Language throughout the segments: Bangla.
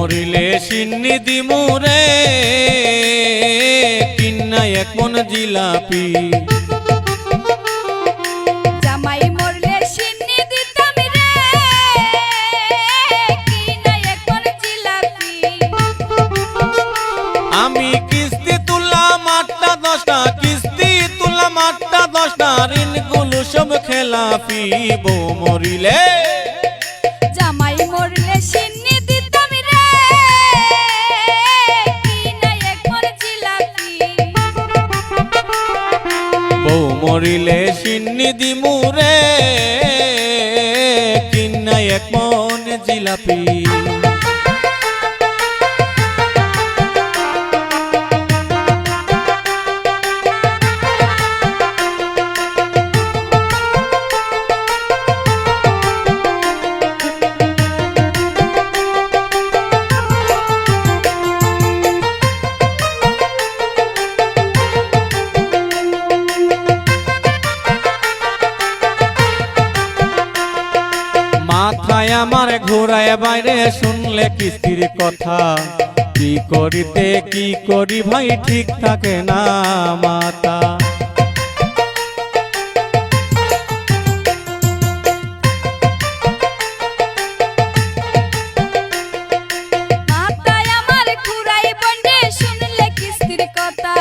মরিলে সিন্নি দিমু রে কিন্না এক মন জিলাপি। জামাই মরলে সিন্নি দিতাম রে কিনা এক মন জিলাপি। আমি কিস্তি তুললাম 8টা 10টা, কিস্তি তুললাম 8টা 10টা, ঋণগুলো সব খেলাপি। বউ মরিলে জামাই মরলে সিন্নি দিতাম রে কিনা এক মন জিলাপি। বউ মরিলে সিন্নি দিমু রে কিন্না এক মন জিলাপি। মাথায় আমার ঘোরায় বাইরে শুনলে কিস্তির কথা, কি করিতে কি করি ভাই ঠিক থাকে না মাথা। মাথায় আমার ঘুরাই বন্ডে শুনলে কিস্তির কথা,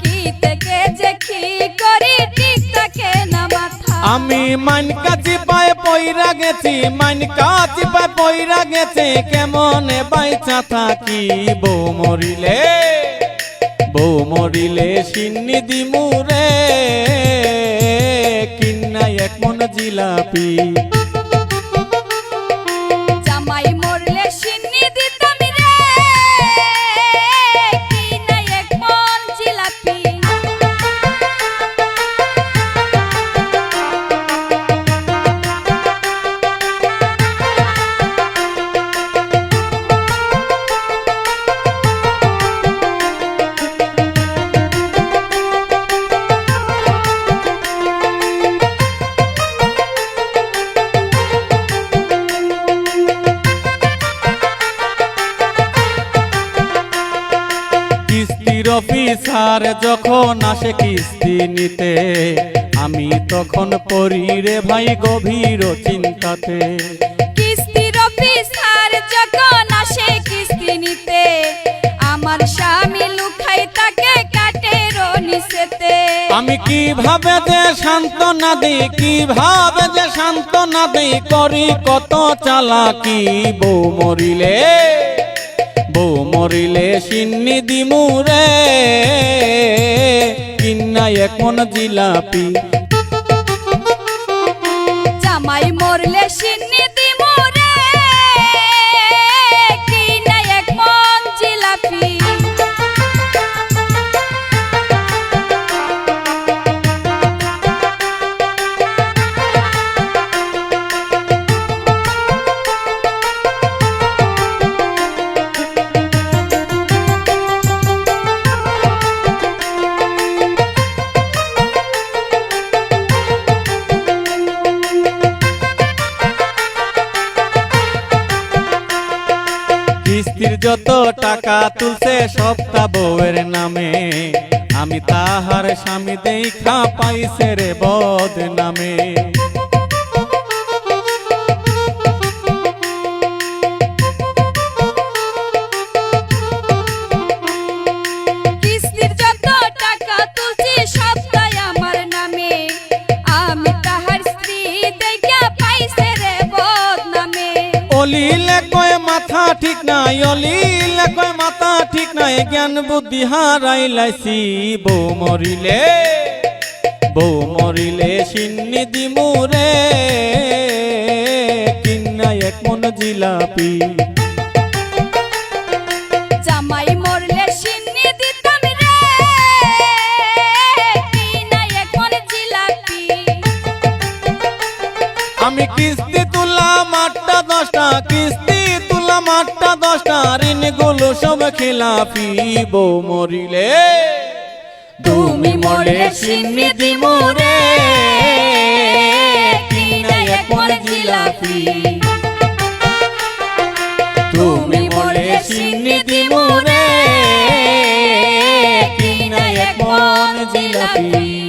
কি থেকে যে কি করি ঠিক থাকে না মাথা। আমি মানকা চিপায় পইরা গেছি, মানকা চিপায় পইরা গেছে, কেমনে বাইচা থাকি। বউ মরিলে বউ মরিলে সিন্নি দিমু রে কিন্না এক মন জিলাপি। জামাই মরলে সিন্নি দিতাম রে কিনা এক মন জিলাপি। কিস্তির অফিসার যখন আসে কিস্তি নিতে, আমি তখন পড়ি রে ভাই গভীর চিন্তাতে। কিস্তির অফিসার যখন আসে কিস্তি নিতে, আমার স্বামী লুকাই তাকে কাটের নিচেতে। আমি কিভাবে যে সান্ত্বনা দিই, কিভাবে যে সান্ত্বনা দিই, করি কত চালাকি। বউ মরিলে বউ মরিলে সিন্নি দিমু রে কিন্না এক মন জিলাপি। জামাই মরলে সিন্নি দিমু রে কিনা এক মন জিলাপি। কিস্তির যত টাকা তুলছে সবটা বউয়ের নামে, আমি তাহার স্বামী দেখা পাইছে রে বদনামে। কিস্তির যত টাকা তুলছি সবটাই আমার নামে, আমি তাহার স্ত্রী দেখা পাইছে রে বদনামে। অলিলে কয় মাথা ঠিক নাই, অলিলে কয় মাথা ঠিক নাই, জ্ঞান বুদ্ধি হারাই লাইছি। বউ মরিলে বউ মরিলে সিন্নি দিমু রে কিন্না এক মন জিলাপি। জামাই মরলে সিন্নি দিতাম রে কিনা এক মন জিলাপি। আমি কিস্তি তুললাম 8টা 10টা, কিস্তি তুললাম 8টা 10টা, ঋণগুলো সব খেলাপি। বউ মরিলে তুমি মরলে সিন্নি দিমু রে কিনা এক মন জিলাপি। তুমি মরলে সিন্নি দিমু রে কিনা এক মন জিলাপি